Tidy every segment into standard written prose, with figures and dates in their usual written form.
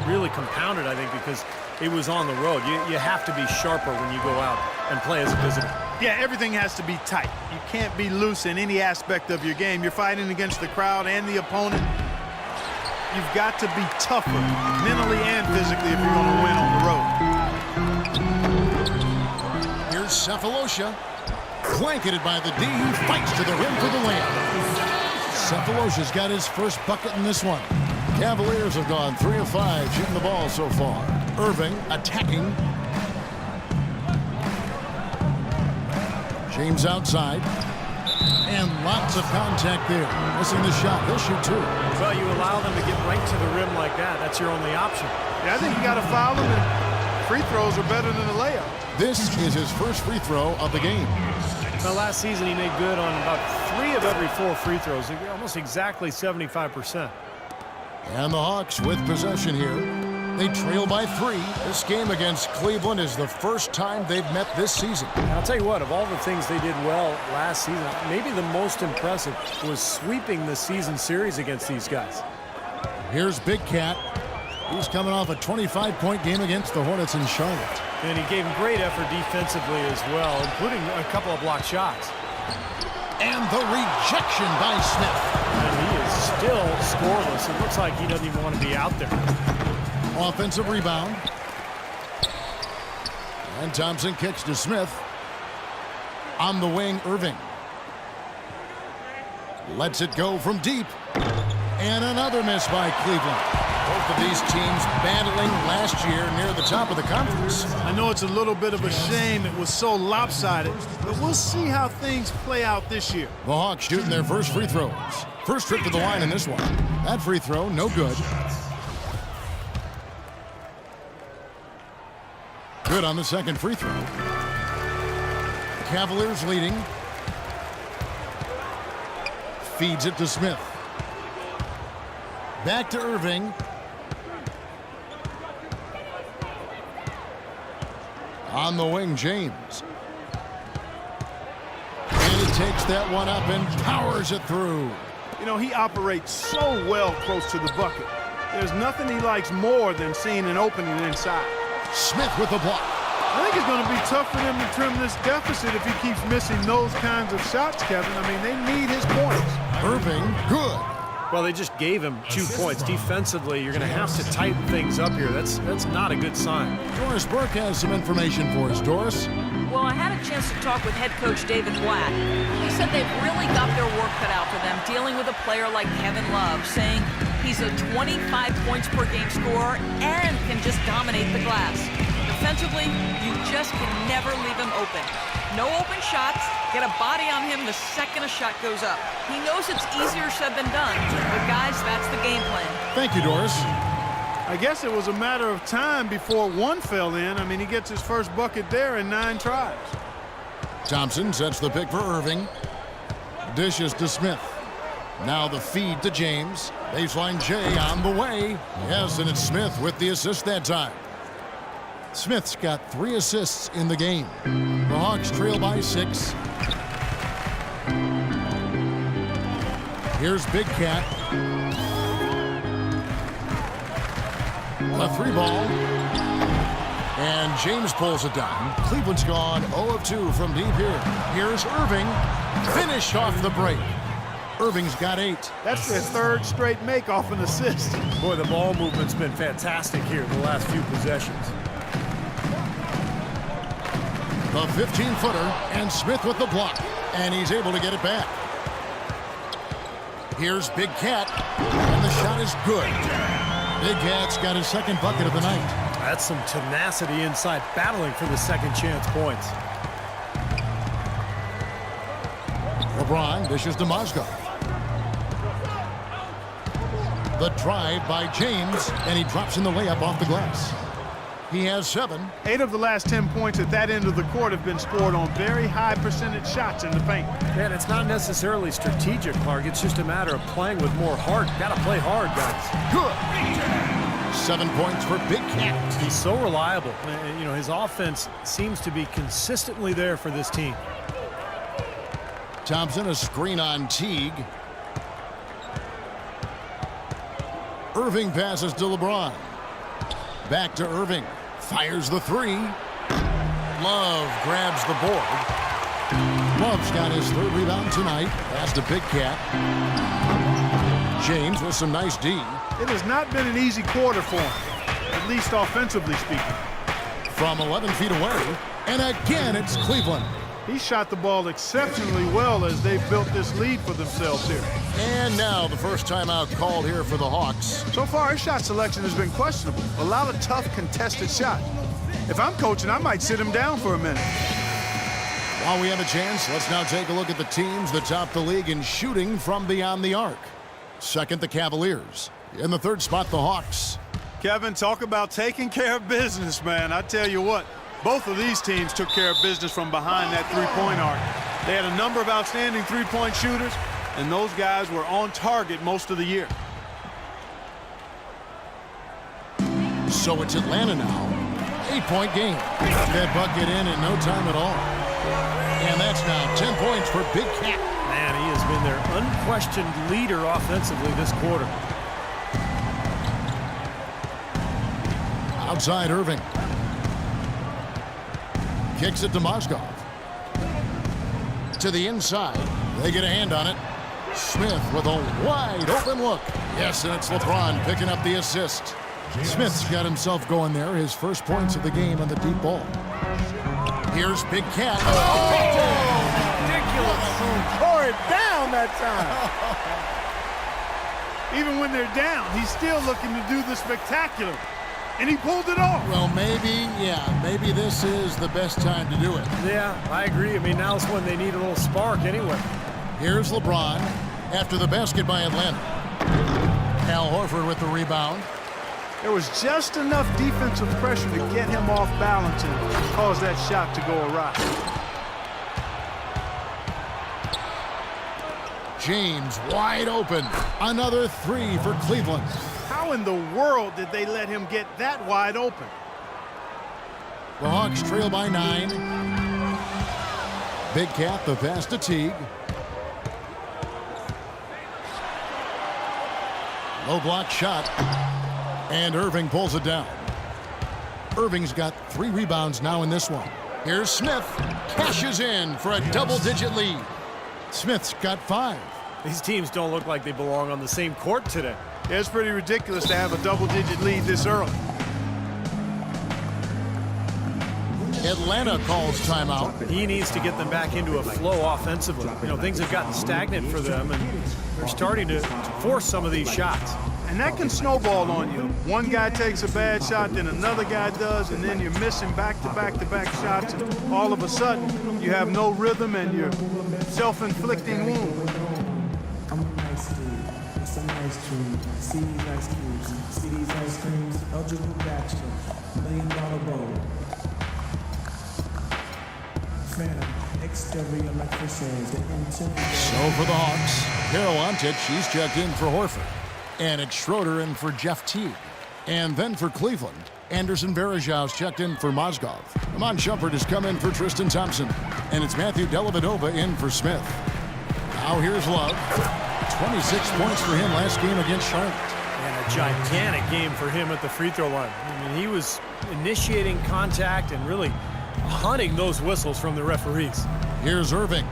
really compounded, I think, because it was on the road. You have to be sharper when you go out and play as a visitor. Yeah, everything has to be tight. You can't be loose in any aspect of your game. You're fighting against the crowd and the opponent. You've got to be tougher mentally and physically if you're going to win on the road. Here's Cephalosha. Blanketed by the D, who fights to the rim for the layup. Cephalosha's got his first bucket in this one. Cavaliers have gone 3 of 5 shooting the ball so far. Irving attacking. James outside. And lots of contact there. Missing the shot. He'll shoot 2. Well, you allow them to get right to the rim like that. That's your only option. Yeah, I think you got to foul them, and free throws are better than a layup. This is his first free throw of the game. Now, last season, he made good on about 3 of every 4 free throws, almost exactly 75%. And the Hawks with possession here. They trail by 3. This game against Cleveland is the first time they've met this season. And I'll tell you what, of all the things they did well last season, maybe the most impressive was sweeping the season series against these guys. Here's Big Cat. He's coming off a 25-point game against the Hornets in Charlotte. And he gave him great effort defensively as well, including a couple of blocked shots. And the rejection by Smith. And he is still scoreless. It looks like he doesn't even want to be out there. Offensive rebound. And Thompson kicks to Smith. On the wing, Irving. Lets it go from deep. And another miss by Cleveland. Both of these teams battling last year near the top of the conference. I know it's a little bit of a shame it was so lopsided, but we'll see how things play out this year. The Hawks shooting their first free throws. First trip to the line in this one. That free throw, no good. Good on the second free throw. Cavaliers leading. Feeds it to Smith. Back to Irving. On the wing, James. And he takes that one up and powers it through. You know, he operates so well close to the bucket. There's nothing he likes more than seeing an opening inside. Smith with the block. I think it's going to be tough for them to trim this deficit if he keeps missing those kinds of shots, Kevin. I mean, they need his points. Irving, good. Well, they just gave him 2 points. Defensively, you're going to have to tighten things up here. That's not a good sign. Doris Burke has some information for us. Doris? Well, I had a chance to talk with head coach David Blatt. He said they've really got their work cut out for them dealing with a player like Kevin Love, saying he's a 25 points per game scorer and can just dominate the glass. Defensively, you just can never leave him open. No open shots. Get a body on him the second a shot goes up. He knows it's easier said than done, but guys, that's the game plan. Thank you, Doris. I guess it was a matter of time before one fell in. I mean, he gets his first bucket there in 9 tries. Thompson sets the pick for Irving. Dishes to Smith. Now the feed to James. Baseline J on the way. Yes, and it's Smith with the assist that time. Smith's got 3 assists in the game. The Hawks trail by 6. Here's Big Cat. A 3 ball. And James pulls it down. Cleveland's gone 0 of 2 from deep here. Here's Irving. Finish off the break. Irving's got 8. That's their 3rd straight make off an assist. Boy, the ball movement's been fantastic here the last few possessions. The 15-footer, and Smith with the block. And he's able to get it back. Here's Big Cat, and the shot is good. Big Cat's got his 2nd bucket of the night. That's some tenacity inside, battling for the second chance points. LeBron dishes to Mozgov. The drive by James, and he drops in the layup off the glass. He has 7. 8 of the last 10 points at that end of the court have been scored on very high percentage shots in the paint. Man, it's not necessarily strategic, Clark. It's just a matter of playing with more heart. Got to play hard, guys. Good. 7 points for Big Cat. He's so reliable. You know, his offense seems to be consistently there for this team. Thompson, a screen on Teague. Irving passes to LeBron. Back to Irving. Fires the three. Love grabs the board. Love's got his third rebound tonight. Pass to Big Cat. James with some nice D. It has not been an easy quarter for him, at least offensively speaking. From 11 feet away. And again, it's Cleveland. He shot the ball exceptionally well as they built this lead for themselves here. And now the first timeout called here for the Hawks. So far, his shot selection has been questionable. A lot of tough, contested shots. If I'm coaching, I might sit him down for a minute. While we have a chance, let's now take a look at the teams that top the league in shooting from beyond the arc. Second, the Cavaliers. In the third spot, the Hawks. Kevin, talk about taking care of business, man. I tell you what, both of these teams took care of business from behind that three-point arc. They had a number of outstanding three-point shooters, and those guys were on target most of the year. So it's Atlanta now. 8-point game. Got that bucket in no time at all. And that's now 10 points for Big Cat. Man, he has been their unquestioned leader offensively this quarter. Outside Irving. Kicks it to Mozgov. To the inside. They get a hand on it. Smith with a wide open look. Yes, and it's LeBron picking up the assist. Smith's got himself going there. His first points of the game on the deep ball. Here's Big Cat. Ridiculous. Tore it down that time. Even when they're down, he's still looking to do the spectacular. And he pulled it off. Well, maybe this is the best time to do it. Yeah, I agree. I mean, now's when they need a little spark anyway. Here's LeBron after the basket by Atlanta. Al Horford with the rebound. There was just enough defensive pressure to get him off balance and cause that shot to go awry. James wide open. Another three for Cleveland. How in the world did they let him get that wide open? The Hawks trail by 9. Big Cat, the pass to Teague. Low block shot. And Irving pulls it down. Irving's got 3 rebounds now in this one. Here's Smith. Cashes in for a double-digit lead. Smith's got 5. These teams don't look like they belong on the same court today. Yeah, it's pretty ridiculous to have a double-digit lead this early. Atlanta calls timeout. He needs to get them back into a flow offensively. You know, things have gotten stagnant for them, and they're starting to force some of these shots. And that can snowball on you. One guy takes a bad shot, then another guy does, and then you're missing back-to-back-to-back shots, and all of a sudden, you have no rhythm and you're self-inflicting wound. I'm an ice cream. It's an ice cream. See these ice creams. See these ice creams. Eligible Baxter. $1 Million Bowl. Phantom. Exterior electricians. The interior. So for the Hawks, Carol Antich, she's checked in for Horford. And it's Schroeder in for Jeff Teague. And then for Cleveland, Anderson Varejau's checked in for Mozgov. Amon Shumpert has come in for Tristan Thompson. And it's Matthew Dellavedova in for Smith. Now here's Love. 26 points for him last game against Charlotte. And a gigantic game for him at the free throw line. I mean, he was initiating contact and really hunting those whistles from the referees. Here's Irving.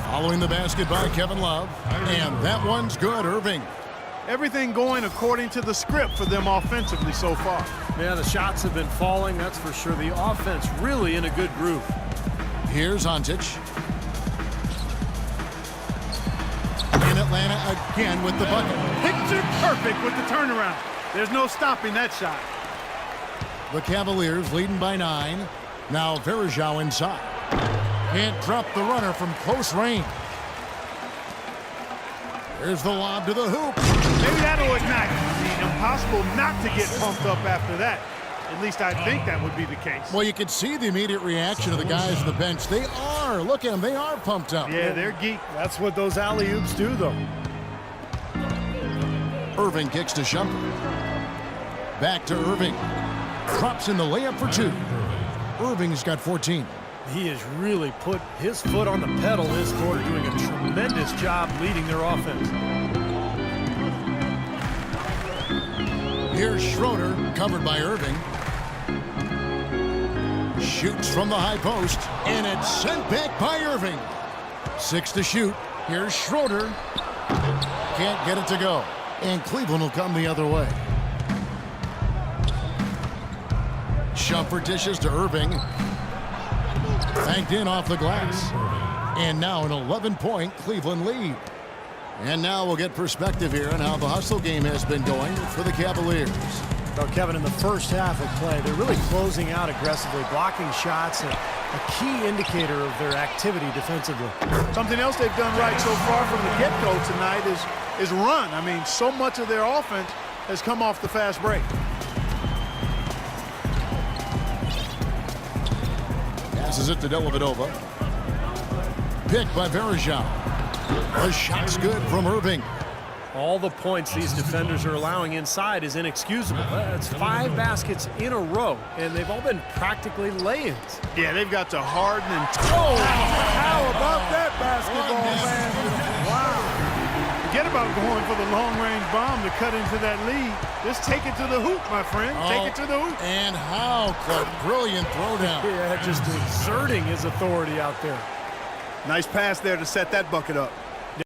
Following the basket by Kevin Love. And that one's good, Irving. Everything going according to the script for them offensively so far. Yeah, the shots have been falling, that's for sure. The offense really in a good groove. Here's Antich. In Atlanta again with the bucket. Picture perfect with the turnaround. There's no stopping that shot. The Cavaliers leading by 9. Now Varejao inside. Can't drop the runner from close range. Here's the lob to the hoop. Maybe that'll ignite. I mean, impossible not to get pumped up after that. At least I think that would be the case. Well, you can see the immediate reaction of the guys on the bench. They are. Look at them. They are pumped up. Yeah, they're geek. That's what those alley-oops do, though. Irving kicks to Shumpert. Back to Irving. Drops in the layup for 2. Irving's got 14. He has really put his foot on the pedal this quarter, doing a tremendous job leading their offense. Here's Schroeder, covered by Irving. Shoots from the high post, and it's sent back by Irving. 6 to shoot. Here's Schroeder. Can't get it to go. And Cleveland will come the other way. Shumpert dishes to Irving. Banked in off the glass. And now an 11-point Cleveland lead. And now we'll get perspective here on how the hustle game has been going for the Cavaliers. Well, Kevin, in the first half of play, they're really closing out aggressively, blocking shots, a key indicator of their activity defensively. Something else they've done right so far from the get-go tonight is run. I mean, so much of their offense has come off the fast break. Passes it to Dellavedova. Picked by Varejao. The shot's good from Irving. All the points these defenders are allowing inside is inexcusable. That's 5 baskets in a row, and they've all been practically lay-ins. Yeah, they've got to harden and... Oh, how about that basketball, man? Wow. Forget about going for the long-range bomb to cut into that lead. Just take it to the hoop, my friend. Take it to the hoop. And how, Clark. Brilliant throwdown. Yeah, just exerting his authority out there. Nice pass there to set that bucket up.